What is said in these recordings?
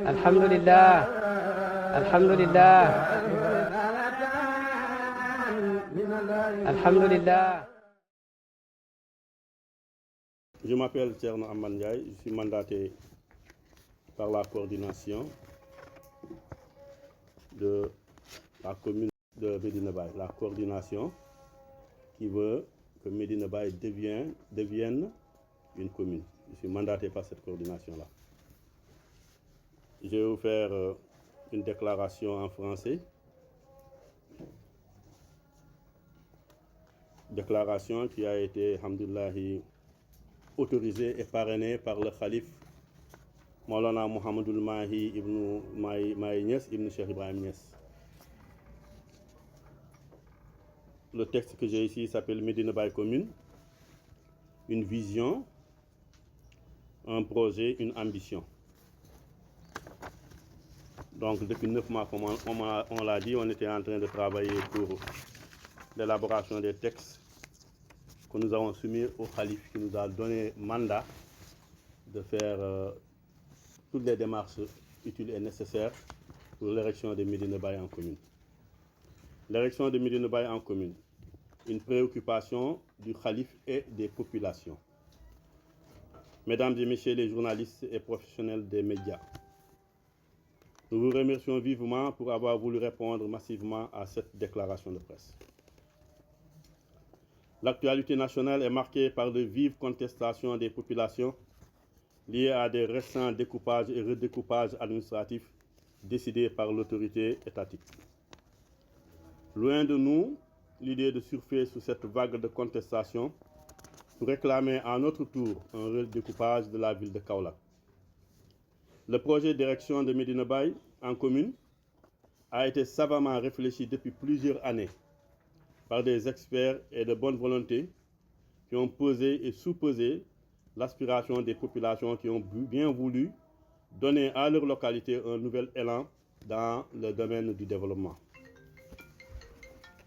Alhamdulillah, alhamdulillah, alhamdulillah. Je m'appelle Thierno Amman Ndiaye, je suis mandaté par la coordination de la commune de Médina Baye, la coordination qui veut que Médina Baye devienne une commune. Je suis mandaté par cette coordination-là. Je vais vous faire une déclaration en français. Déclaration qui a été, alhamdoulillahi, autorisée et parrainée par le Khalif Maulana Mohamedou Mahi ibn Mahi Niass ibn Cheikh Ibrahim Niass. Le texte que j'ai ici s'appelle Médina Baye Commune, une vision, un projet, une ambition. Donc depuis 9 mois, comme on l'a dit, on était en train de travailler pour l'élaboration des textes que nous avons soumis au Khalif qui nous a donné mandat de faire toutes les démarches utiles et nécessaires pour l'érection de Médina Baye en commune. L'érection de Médina Baye en commune, une préoccupation du Khalif et des populations. Mesdames et messieurs les journalistes et professionnels des médias, nous vous remercions vivement pour avoir voulu répondre massivement à cette déclaration de presse. L'actualité nationale est marquée par de vives contestations des populations liées à des récents découpages et redécoupages administratifs décidés par l'autorité étatique. Loin de nous l'idée de surfer sous cette vague de contestation pour réclamer à notre tour un redécoupage de la ville de Kaolack. Le projet d'érection de Médina Baye en commune a été savamment réfléchi depuis plusieurs années par des experts et de bonne volonté qui ont pesé et sous-pesé l'aspiration des populations qui ont bien voulu donner à leur localité un nouvel élan dans le domaine du développement.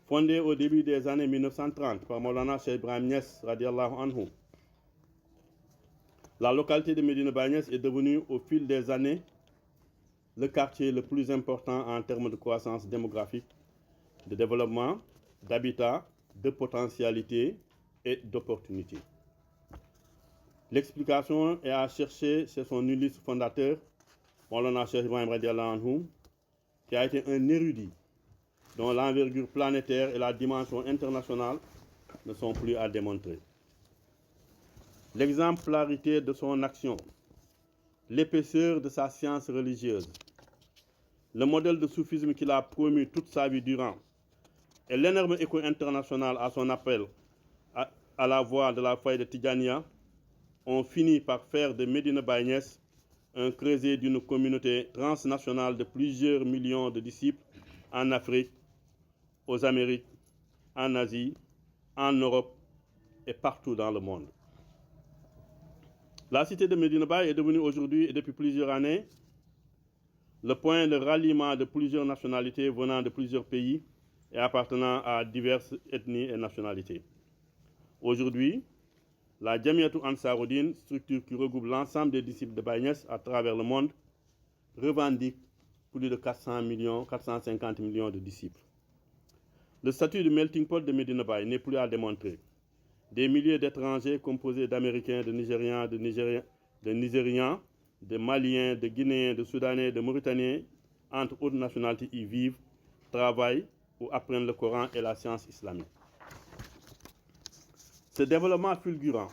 Fondée au début des années 1930 par Maulana Cheikh Ibrahim Niass radiallahu anhu, la localité de Médina Baye Niass est devenue au fil des années le quartier le plus important en termes de croissance démographique, de développement, d'habitat, de potentialité et d'opportunités. L'explication est à chercher chez son illustre fondateur, Maulana Cheikh Ibrahim radiallahu anhu, qui a été un érudit dont l'envergure planétaire et la dimension internationale ne sont plus à démontrer. L'exemplarité de son action, l'épaisseur de sa science religieuse, le modèle de soufisme qu'il a promu toute sa vie durant et l'énorme écho international à son appel à la voix de la faille de Tidjania ont fini par faire de Médina Baye Niass un creuset d'une communauté transnationale de plusieurs millions de disciples en Afrique, aux Amériques, en Asie, en Europe et partout dans le monde. La cité de Médina Baye est devenue aujourd'hui et depuis plusieurs années le point de ralliement de plusieurs nationalités venant de plusieurs pays et appartenant à diverses ethnies et nationalités. Aujourd'hui, la Jamiatou Ansaroudine, structure qui regroupe l'ensemble des disciples de Baye Niass à travers le monde, revendique plus de 450 millions de disciples. Le statut de melting pot de Médina Baye n'est plus à démontrer. Des milliers d'étrangers composés d'Américains, de Nigérians, de Maliens, de Guinéens, de Soudanais, de Mauritaniens, entre autres nationalités y vivent, travaillent ou apprennent le Coran et la science islamique. Ce développement fulgurant,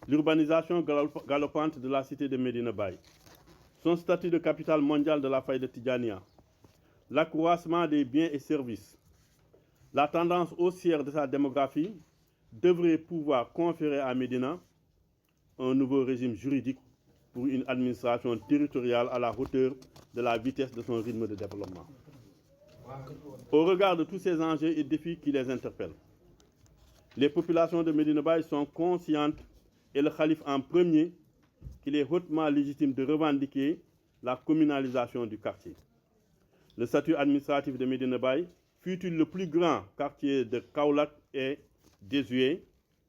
l'urbanisation galopante de la cité de Médina Baye, son statut de capitale mondiale de la faille de Tidjania, l'accroissement des biens et services, la tendance haussière de sa démographie devrait pouvoir conférer à Médina un nouveau régime juridique pour une administration territoriale à la hauteur de la vitesse de son rythme de développement. Au regard de tous ces enjeux et défis qui les interpellent, les populations de Médina Baye sont conscientes, et le Khalif en premier, qu'il est hautement légitime de revendiquer la communalisation du quartier. Le statut administratif de Médina Baye, fut-il le plus grand quartier de Kaolack, est désuet,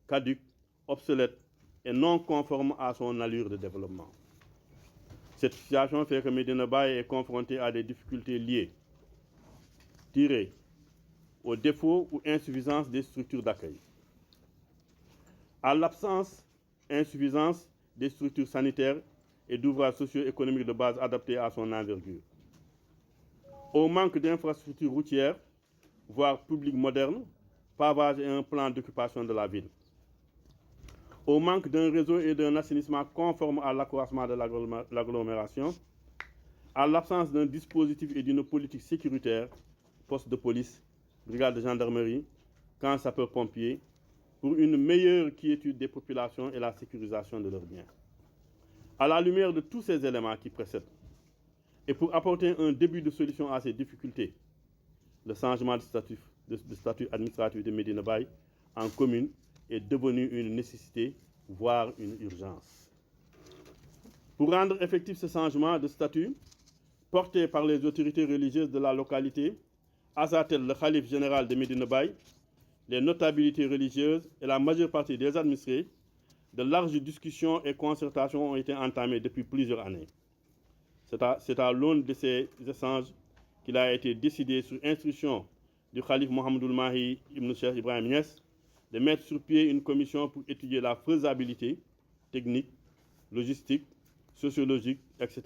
caduc, obsolète et non conforme à son allure de développement. Cette situation fait que Medina Baye est confronté à des difficultés liées, tirées au défaut ou insuffisance des structures d'accueil, à l'absence, insuffisance des structures sanitaires et d'ouvrages socio-économiques de base adaptés à son envergure, au manque d'infrastructures routières, voire publiques modernes, pavage et un plan d'occupation de la ville, au manque d'un réseau et d'un assainissement conforme à l'accroissement de l'agglomération, à l'absence d'un dispositif et d'une politique sécuritaire, poste de police, brigade de gendarmerie, camp sapeurs-pompiers, pour une meilleure quiétude des populations et la sécurisation de leurs biens. À la lumière de tous ces éléments qui précèdent, et pour apporter un début de solution à ces difficultés, le changement de statut administratif de Medina Baye en commune est devenu une nécessité, voire une urgence. Pour rendre effectif ce changement de statut, porté par les autorités religieuses de la localité, à sa tête le khalife général de Medina Baye, les notabilités religieuses et la majeure partie des administrés, de larges discussions et concertations ont été entamées depuis plusieurs années. C'est à l'aune de ces échanges qu'il a été décidé, sur instruction du khalife Mohamedoul Mahi Ibn Cheikh Ibrahim Niass, de mettre sur pied une commission pour étudier la faisabilité technique, logistique, sociologique, etc.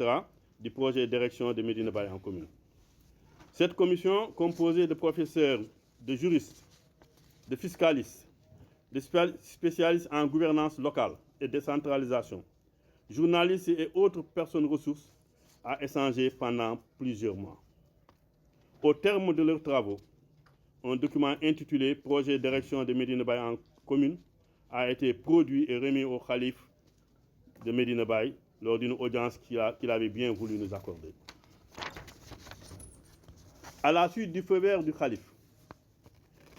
du projet d'érection de Medina Baye en commune. Cette commission, composée de professeurs, de juristes, de fiscalistes, de spécialistes en gouvernance locale et décentralisation, journalistes et autres personnes ressources, a échangé pendant plusieurs mois. Au terme de leurs travaux, un document intitulé Projet d'érection de Medina Baye en commune a été produit et remis au khalife de Medina Baye lors d'une audience qu'il avait bien voulu nous accorder. À la suite du feu vert du khalife,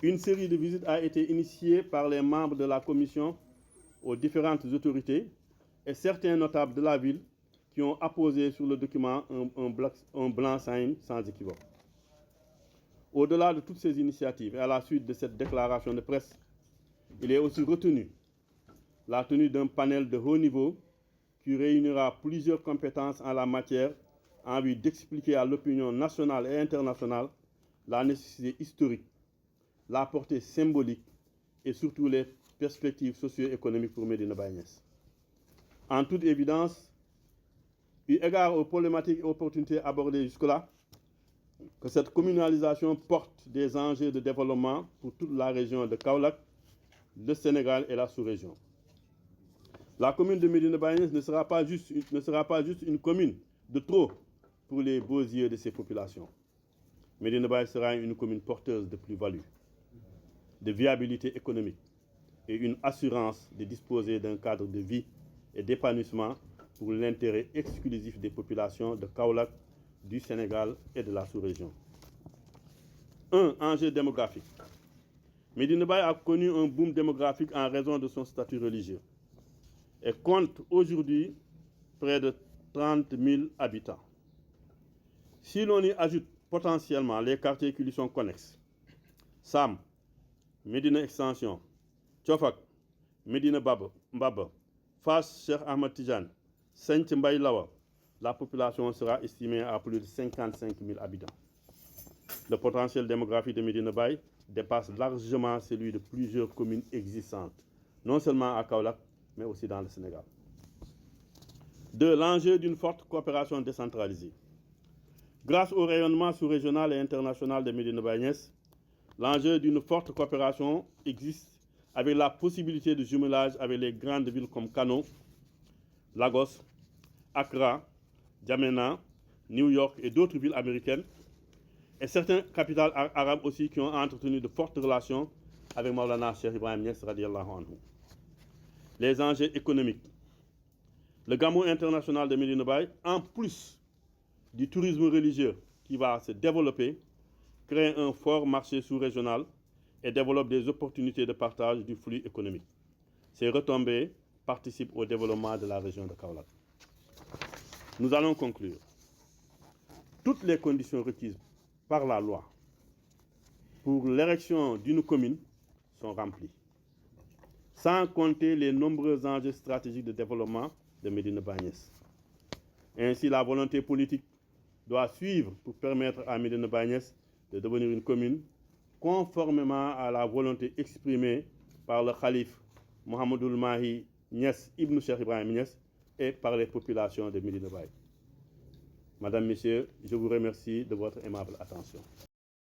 une série de visites a été initiée par les membres de la commission aux différentes autorités et certains notables de la ville qui ont apposé sur le document un blanc-seing sans équivoque. Au-delà de toutes ces initiatives et à la suite de cette déclaration de presse, il est aussi retenu la tenue d'un panel de haut niveau qui réunira plusieurs compétences en la matière en vue d'expliquer à l'opinion nationale et internationale la nécessité historique, la portée symbolique et surtout les perspectives socio-économiques pour Medina Baye Niass. En toute évidence, eu égard aux problématiques et opportunités abordées jusque-là, que cette communalisation porte des enjeux de développement pour toute la région de Kaolack, le Sénégal et la sous-région. La commune de Medina Baye Niass ne sera pas juste une commune de trop pour les beaux yeux de ses populations. Medina Baye sera une commune porteuse de plus-value, de viabilité économique et une assurance de disposer d'un cadre de vie et d'épanouissement pour l'intérêt exclusif des populations de Kaolack, du Sénégal et de la sous-région. Un enjeu démographique. Medina Baye a connu un boom démographique en raison de son statut religieux et compte aujourd'hui près de 30 000 habitants. Si l'on y ajoute potentiellement les quartiers qui lui sont connexes, Sam, Medina Extension, Tchofak, Medina Mbaba, Fass Cheikh Ahmed Tidiane, Saint Mbaye Lawa, la population sera estimée à plus de 55 000 habitants. Le potentiel démographique de Medina Baye dépasse largement celui de plusieurs communes existantes, non seulement à Kaolack, mais aussi dans le Sénégal. 2. L'enjeu d'une forte coopération décentralisée. Grâce au rayonnement sous-régional et international de Medina Baye Niass, l'enjeu d'une forte coopération existe avec la possibilité de jumelage avec les grandes villes comme Kano, Lagos, Accra, Djamena, New York et d'autres villes américaines, et certaines capitales arabes aussi qui ont entretenu de fortes relations avec Maulana Cheikh Ibrahim Niass radiallahu anhu. Les enjeux économiques. Le Gamou international de Medina Baye, en plus du tourisme religieux qui va se développer, crée un fort marché sous-régional et développe des opportunités de partage du flux économique. Ces retombées participent au développement de la région de Kaolack. Nous allons conclure. Toutes les conditions requises par la loi pour l'érection d'une commune sont remplies. sans compter les nombreux enjeux stratégiques de développement de Médina Baye. Ainsi, la volonté politique doit suivre pour permettre à Médina Baye de devenir une commune conformément à la volonté exprimée par le calife Mohamedoul Mahi Niass Ibn Cheikh Ibrahim Niass et par les populations de Médina Baye. Madame, Messieurs, je vous remercie de votre aimable attention.